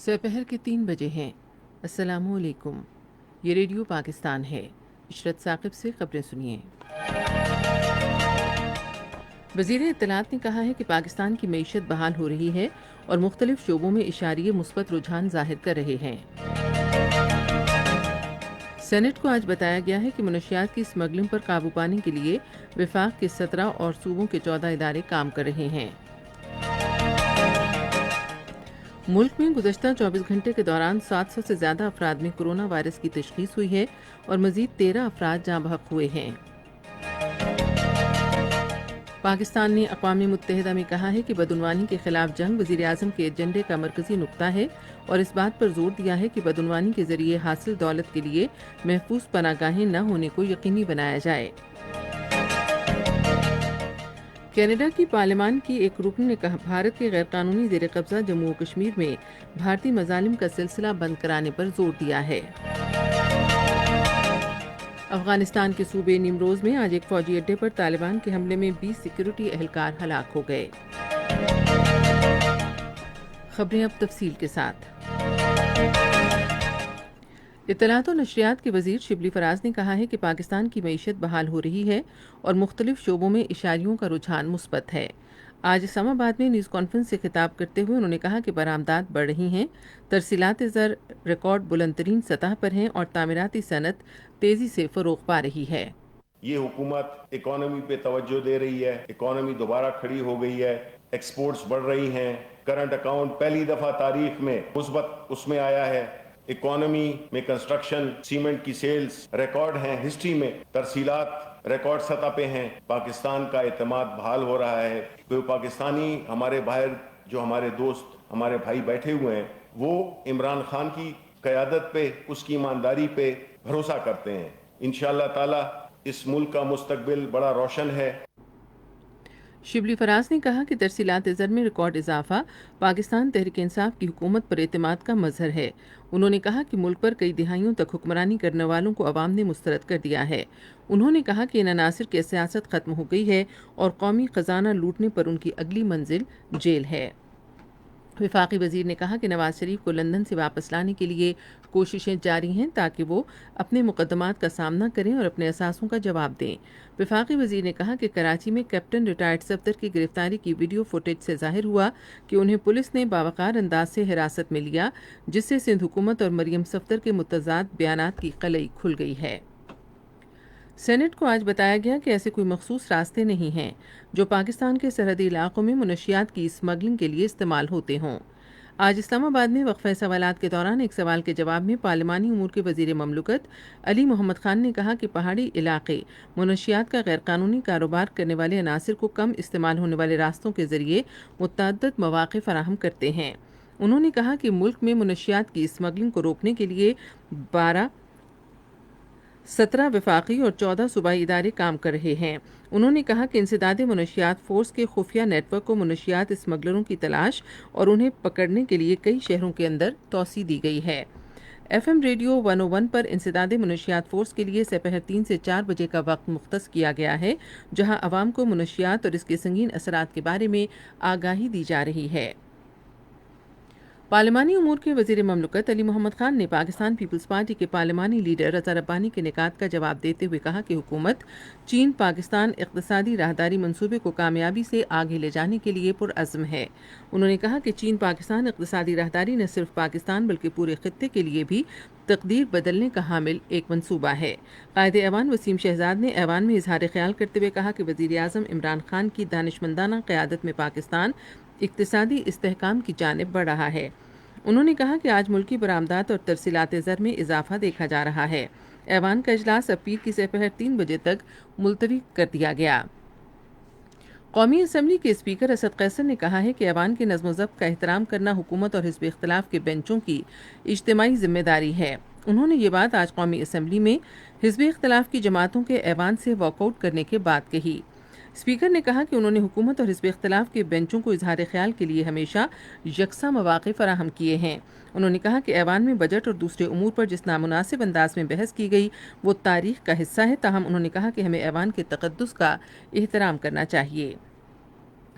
سپہر کے 3 بجے ہیں۔ السلام علیکم، یہ ریڈیو پاکستان ہے۔ عشرت ثاقب سے خبریں سنیے۔ وزیر اطلاعات نے کہا ہے کہ پاکستان کی معیشت بحال ہو رہی ہے اور مختلف شعبوں میں اشاریہ مثبت رجحان ظاہر کر رہے ہیں۔ سینٹ کو آج بتایا گیا ہے کہ منشیات کی اسمگلنگ پر قابو پانے کے لیے وفاق کے 17 اور صوبوں کے 14 ادارے کام کر رہے ہیں۔ ملک میں گزشتہ 24 گھنٹے کے دوران 700 سے زیادہ افراد میں کرونا وائرس کی تشخیص ہوئی ہے اور مزید 13 افراد جاں بحق ہوئے ہیں۔ پاکستان نے اقوام متحدہ میں کہا ہے کہ بدعنوانی کے خلاف جنگ وزیر اعظم کے ایجنڈے کا مرکزی نقطہ ہے اور اس بات پر زور دیا ہے کہ بدعنوانی کے ذریعے حاصل دولت کے لیے محفوظ پناہ گاہیں نہ ہونے کو یقینی بنایا جائے۔ کینیڈا کی پارلیمان کی ایک رکن نے کہا بھارت کے غیر قانونی زیر قبضہ جموں و کشمیر میں بھارتی مظالم کا سلسلہ بند کرانے پر زور دیا ہے۔ افغانستان کے صوبے نیمروز میں آج ایک فوجی اڈے پر طالبان کے حملے میں 20 سیکورٹی اہلکار ہلاک ہو گئے۔ خبریں اب تفصیل کے ساتھ۔ اطلاعات و نشریات کے وزیر شبلی فراز نے کہا ہے کہ پاکستان کی معیشت بحال ہو رہی ہے اور مختلف شعبوں میں اشاریوں کا رجحان مثبت ہے۔ آج اسلام آباد میں نیوز کانفرنس سے خطاب کرتے ہوئے انہوں نے کہا کہ برآمدات بڑھ رہی ہیں، ترسیلات زر ریکارڈ بلند ترین سطح پر ہیں اور تعمیراتی صنعت تیزی سے فروغ پا رہی ہے۔ یہ حکومت اکانومی پہ توجہ دے رہی ہے، اکانومی دوبارہ کھڑی ہو گئی ہے، ایکسپورٹس بڑھ رہی ہیں، کرنٹ اکاؤنٹ پہلی دفعہ تاریخ میں مثبت اس میں آیا ہے، اکانومی میں کنسٹرکشن سیمنٹ کی سیلز ریکارڈ ہیں ہسٹری میں، ترسیلات ریکارڈ سطح پہ ہیں، پاکستان کا اعتماد بحال ہو رہا ہے۔ کوئی پاکستانی ہمارے باہر جو ہمارے دوست ہمارے بھائی بیٹھے ہوئے ہیں وہ عمران خان کی قیادت پہ اس کی ایمانداری پہ بھروسہ کرتے ہیں۔ انشاءاللہ تعالی اس ملک کا مستقبل بڑا روشن ہے۔ شبلی فراز نے کہا کہ ترسیلات زر میں ریکارڈ اضافہ پاکستان تحریک انصاف کی حکومت پر اعتماد کا مظہر ہے۔ انہوں نے کہا کہ ملک پر کئی دہائیوں تک حکمرانی کرنے والوں کو عوام نے مسترد کر دیا ہے۔ انہوں نے کہا کہ ان عناصر کی سیاست ختم ہو گئی ہے اور قومی خزانہ لوٹنے پر ان کی اگلی منزل جیل ہے۔ وفاقی وزیر نے کہا کہ نواز شریف کو لندن سے واپس لانے کے لیے کوششیں جاری ہیں تاکہ وہ اپنے مقدمات کا سامنا کریں اور اپنے اثاثوں کا جواب دیں۔ وفاقی وزیر نے کہا کہ کراچی میں کیپٹن ریٹائرڈ صفدر کی گرفتاری کی ویڈیو فوٹیج سے ظاہر ہوا کہ انہیں پولیس نے باوقار انداز سے حراست میں لیا، جس سے سندھ حکومت اور مریم صفدر کے متضاد بیانات کی قلعی کھل گئی ہے۔ سینٹ کو آج بتایا گیا کہ ایسے کوئی مخصوص راستے نہیں ہیں جو پاکستان کے سرحدی علاقوں میں منشیات کی اسمگلنگ کے لیے استعمال ہوتے ہوں۔ آج اسلام آباد میں وقفہ سوالات کے دوران ایک سوال کے جواب میں پارلیمانی امور کے وزیر مملکت علی محمد خان نے کہا کہ پہاڑی علاقے منشیات کا غیر قانونی کاروبار کرنے والے عناصر کو کم استعمال ہونے والے راستوں کے ذریعے متعدد مواقع فراہم کرتے ہیں۔ انہوں نے کہا کہ ملک میں منشیات کی اسمگلنگ کو روکنے کے لیے 17 وفاقی اور 14 صوبائی ادارے کام کر رہے ہیں۔ انہوں نے کہا کہ انسداد منشیات فورس کے خفیہ نیٹ ورک کو منشیات اسمگلروں کی تلاش اور انہیں پکڑنے کے لیے کئی شہروں کے اندر توسیع دی گئی ہے۔ ایف ایم ریڈیو 101 پر انسداد منشیات فورس کے لیے سپہر 3 سے 4 بجے کا وقت مختص کیا گیا ہے، جہاں عوام کو منشیات اور اس کے سنگین اثرات کے بارے میں آگاہی دی جا رہی ہے۔ پارلیمانی امور کے وزیر مملکت علی محمد خان نے پاکستان پیپلز پارٹی کے پارلیمانی لیڈر رضا ربانی کے نکات کا جواب دیتے ہوئے کہا کہ حکومت چین پاکستان اقتصادی راہداری منصوبے کو کامیابی سے آگے لے جانے کے لیے پرعزم ہے۔ انہوں نے کہا کہ چین پاکستان اقتصادی راہداری نہ صرف پاکستان بلکہ پورے خطے کے لیے بھی تقدیر بدلنے کا حامل ایک منصوبہ ہے۔ قائد ایوان وسیم شہزاد نے ایوان میں اظہار خیال کرتے ہوئے کہا کہ وزیر اعظم عمران خان کی دانشمندانہ قیادت میں پاکستان اقتصادی استحکام کی جانب بڑھ رہا ہے۔ انہوں نے کہا کہ آج ملکی برآمدات اور ترسیلات زر میں اضافہ دیکھا جا رہا ہے۔ ایوان کا اجلاس اب پیر کی سپہر 3 بجے تک ملتوی کر دیا گیا۔ قومی اسمبلی کے اسپیکر اسد قیصر نے کہا ہے کہ ایوان کے نظم و ضبط کا احترام کرنا حکومت اور حزب اختلاف کے بینچوں کی اجتماعی ذمہ داری ہے۔ انہوں نے یہ بات آج قومی اسمبلی میں حزب اختلاف کی جماعتوں کے ایوان سے واک آؤٹ کرنے کے بعد کہی۔ اسپیکر نے کہا کہ انہوں نے حکومت اور حزب اختلاف کے بینچوں کو اظہار خیال کے لیے ہمیشہ یکساں مواقع فراہم کیے ہیں۔ انہوں نے کہا کہ ایوان میں بجٹ اور دوسرے امور پر جس نامناسب انداز میں بحث کی گئی وہ تاریخ کا حصہ ہے، تاہم انہوں نے کہا کہ ہمیں ایوان کے تقدس کا احترام کرنا چاہیے۔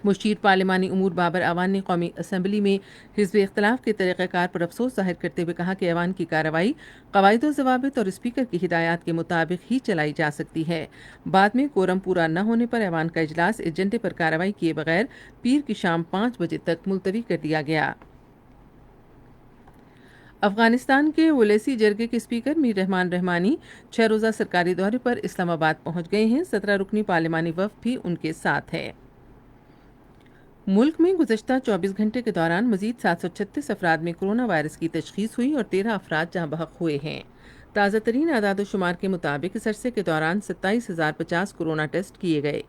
مشیر پارلیمانی امور بابر اعوان نے قومی اسمبلی میں حزب اختلاف کے طریقہ کار پر افسوس ظاہر کرتے ہوئے کہا کہ ایوان کی کارروائی قواعد و ضوابط اور اسپیکر کی ہدایات کے مطابق ہی چلائی جا سکتی ہے۔ بعد میں کورم پورا نہ ہونے پر ایوان کا اجلاس ایجنڈے پر کارروائی کیے بغیر پیر کی شام 5 بجے تک ملتوی کر دیا گیا۔ افغانستان کے ولیسی جرگے کے اسپیکر میر رحمان رحمانی 6 روزہ سرکاری دورے پر اسلام آباد پہنچ گئے ہیں۔ 17 رکنی پارلیمانی وفد بھی ان کے ساتھ ہے۔ ملک میں گزشتہ 24 گھنٹے کے دوران مزید 736 افراد میں کرونا وائرس کی تشخیص ہوئی اور 13 افراد جاں بحق ہوئے ہیں۔ تازہ ترین اعداد و شمار کے مطابق اس عرصے کے دوران 27,050 کورونا ٹیسٹ کیے گئے۔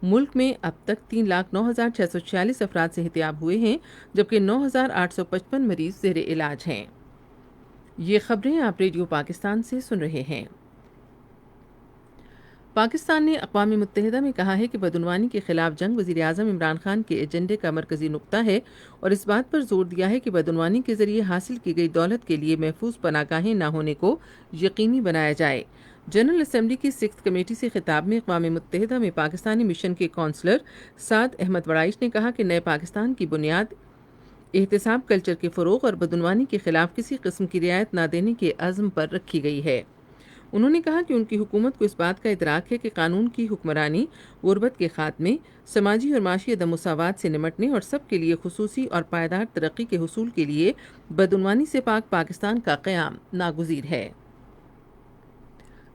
ملک میں اب تک 3,09,646 افراد صحتیاب ہوئے ہیں، جبکہ 9,855 مریض زیر علاج ہیں۔ یہ خبریں آپ ریڈیو پاکستان سے سن رہے ہیں۔ پاکستان نے اقوام متحدہ میں کہا ہے کہ بدعنوانی کے خلاف جنگ وزیر اعظم عمران خان کے ایجنڈے کا مرکزی نقطہ ہے اور اس بات پر زور دیا ہے کہ بدعنوانی کے ذریعے حاصل کی گئی دولت کے لیے محفوظ پناہ گاہیں نہ ہونے کو یقینی بنایا جائے۔ جنرل اسمبلی کی 6 کمیٹی سے خطاب میں اقوام متحدہ میں پاکستانی مشن کے کونسلر سعد احمد وڑائچ نے کہا کہ نئے پاکستان کی بنیاد احتساب کلچر کے فروغ اور بدعنوانی کے خلاف کسی قسم کی رعایت نہ دینے کے عزم پر رکھی گئی ہے۔ انہوں نے کہا کہ ان کی حکومت کو اس بات کا ادراک ہے کہ قانون کی حکمرانی، غربت کے خاتمے، سماجی اور معاشی عدم مساوات سے نمٹنے اور سب کے لیے خصوصی اور پائیدار ترقی کے حصول کے لیے بدعنوانی سے پاک پاکستان کا قیام ناگزیر ہے۔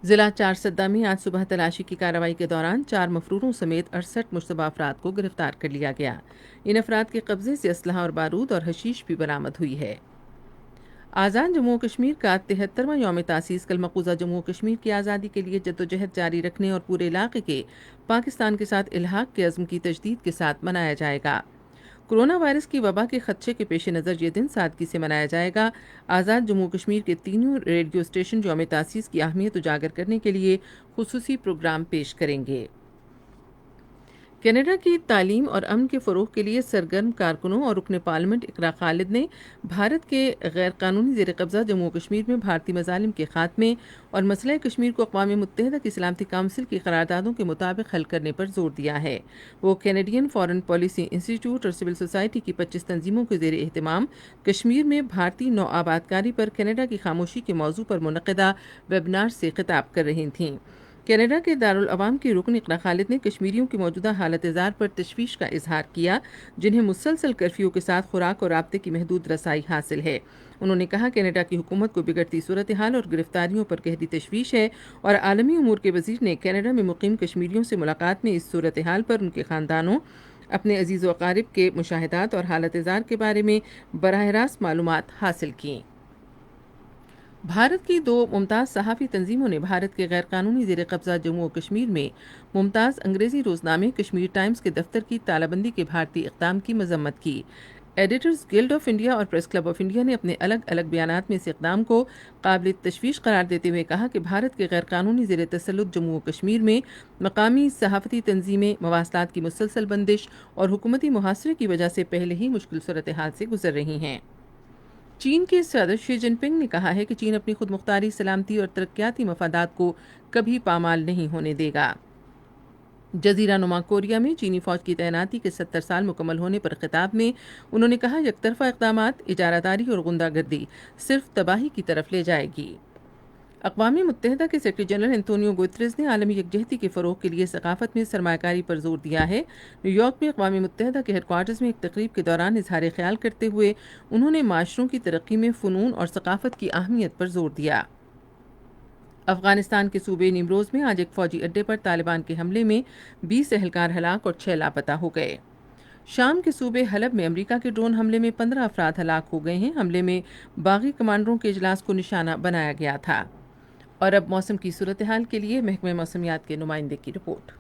ضلع چارسدہ میں آج صبح تلاشی کی کارروائی کے دوران 4 مفروروں سمیت 68 مشتبہ افراد کو گرفتار کر لیا گیا۔ ان افراد کے قبضے سے اسلحہ اور بارود اور حشیش بھی برآمد ہوئی ہے۔ آزاد جموں و کشمیر کا 73واں یوم تاسیس کل مقبوضہ جموں و کشمیر کی آزادی کے لیے جدوجہد جاری رکھنے اور پورے علاقے کے پاکستان کے ساتھ الحاق کے عزم کی تجدید کے ساتھ منایا جائے گا۔ کرونا وائرس کی وبا کے خدشے کے پیش نظر یہ دن سادگی سے منایا جائے گا۔ آزاد جموں و کشمیر کے تینوں ریڈیو اسٹیشن یوم تاسیس کی اہمیت اجاگر کرنے کے لیے خصوصی پروگرام پیش کریں گے۔ کینیڈا کی تعلیم اور امن کے فروغ کے لیے سرگرم کارکنوں اور رکن پارلیمنٹ اقرا خالد نے بھارت کے غیر قانونی زیر قبضہ جموں و کشمیر میں بھارتی مظالم کے خاتمے اور مسئلہ کشمیر کو اقوام متحدہ کی سلامتی کونسل کی قراردادوں کے مطابق حل کرنے پر زور دیا ہے۔ وہ کینیڈین فارن پالیسی انسٹی ٹیوٹ اور سول سوسائٹی کی 25 تنظیموں کے زیر اہتمام کشمیر میں بھارتی نو آبادکاری پر کینیڈا کی خاموشی کے موضوع پر منعقدہ ویبنار سے خطاب کر رہی تھیں۔ کینیڈا کے دارالعوام کی رکن اقرا خالد نے کشمیریوں کی موجودہ حالت زار پر تشویش کا اظہار کیا، جنہیں مسلسل کرفیو کے ساتھ خوراک اور رابطے کی محدود رسائی حاصل ہے۔ انہوں نے کہا کینیڈا کی حکومت کو بگڑتی صورتحال اور گرفتاریوں پر گہری تشویش ہے اور عالمی امور کے وزیر نے کینیڈا میں مقیم کشمیریوں سے ملاقات میں اس صورتحال پر ان کے خاندانوں، اپنے عزیز و اقارب کے مشاہدات اور حالت زار کے بارے میں براہ راست معلومات حاصل کیں۔ بھارت کی 2 ممتاز صحافی تنظیموں نے بھارت کے غیر قانونی زیر قبضہ جموں و کشمیر میں ممتاز انگریزی روزنامے کشمیر ٹائمز کے دفتر کی تالہ بندی کے بھارتی اقدام کی مذمت کی۔ ایڈیٹرز گلڈ آف انڈیا اور پریس کلب آف انڈیا نے اپنے الگ الگ بیانات میں اس اقدام کو قابل تشویش قرار دیتے ہوئے کہا کہ بھارت کے غیر قانونی زیر تسلط جموں و کشمیر میں مقامی صحافتی تنظیمیں مواصلات کی مسلسل بندش اور حکومتی محاصرے کی وجہ سے پہلے ہی مشکل صورتحال سے گزر رہی ہیں۔ چین کے صدر شی جن پنگ نے کہا ہے کہ چین اپنی خود مختاری سلامتی اور ترقیاتی مفادات کو کبھی پامال نہیں ہونے دے گا۔ جزیرہ نما کوریا میں چینی فوج کی تعیناتی کے 70 سال مکمل ہونے پر خطاب میں انہوں نے کہا یک طرفہ اقدامات، اجارہ داری اور غنڈہ گردی صرف تباہی کی طرف لے جائے گی۔ اقوام متحدہ کے سیکرٹری جنرل انتونیو گوتریز نے عالمی یکجہتی کے فروغ کے لیے ثقافت میں سرمایہ کاری پر زور دیا ہے۔ نیو یارک میں اقوام متحدہ کے ہیڈ کوارٹرز میں ایک تقریب کے دوران اظہار خیال کرتے ہوئے انہوں نے معاشروں کی ترقی میں فنون اور ثقافت کی اہمیت پر زور دیا۔ افغانستان کے صوبے نیمروز میں آج ایک فوجی اڈے پر طالبان کے حملے میں 20 اہلکار ہلاک اور 6 لاپتہ ہو گئے۔ شام کے صوبے حلب میں امریکہ کے ڈرون حملے میں 15 افراد ہلاک ہو گئے ہیں۔ حملے میں باغی کمانڈروں کے اجلاس کو نشانہ بنایا گیا تھا۔ اور اب موسم کی صورتحال کے لیے محکمہ موسمیات کے نمائندے کی رپورٹ۔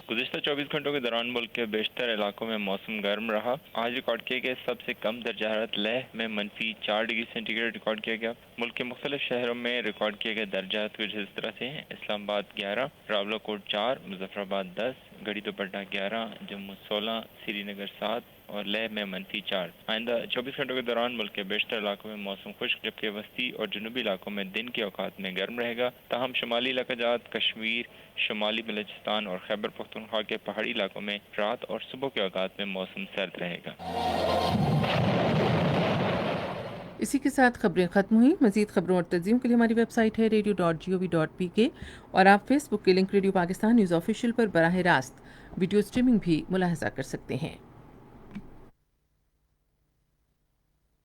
گزشتہ 24 گھنٹوں کے دوران ملک کے بیشتر علاقوں میں موسم گرم رہا۔ آج ریکارڈ کیے گئے سب سے کم درجہ حرارت لیہ میں -4 ڈگری سینٹی گریڈ ریکارڈ کیا گیا۔ ملک کے مختلف شہروں میں ریکارڈ کیے گئے درجات کچھ اس طرح سے ہیں: اسلام آباد 11، راولکوٹ 4، مظفر آباد 10، گڑھی دوپٹہ 11، جموں 16، سری نگر 7 اور لیہ میں -4۔ آئندہ 24 گھنٹوں کے دوران ملک کے بیشتر علاقوں میں موسم خشک، جبکہ وسطی اور جنوبی علاقوں میں دن کے اوقات میں گرم رہے گا، تاہم شمالی علاقہ جات، کشمیر، شمالی بلوچستان اور خیبر پختونخوا کے پہاڑی علاقوں میں رات اور صبح کے اوقات میں موسم سرد رہے گا۔ اسی کے ساتھ خبریں ختم ہوئیں۔ مزید خبروں اور تجزیوں کے لیے ہماری ویب سائٹ ہے radio.gov.pk اور آپ فیس بک کے link radio Pakistan news official پر براہ راست ویڈیو اسٹریمنگ بھی ملاحظہ کر سکتے ہیں۔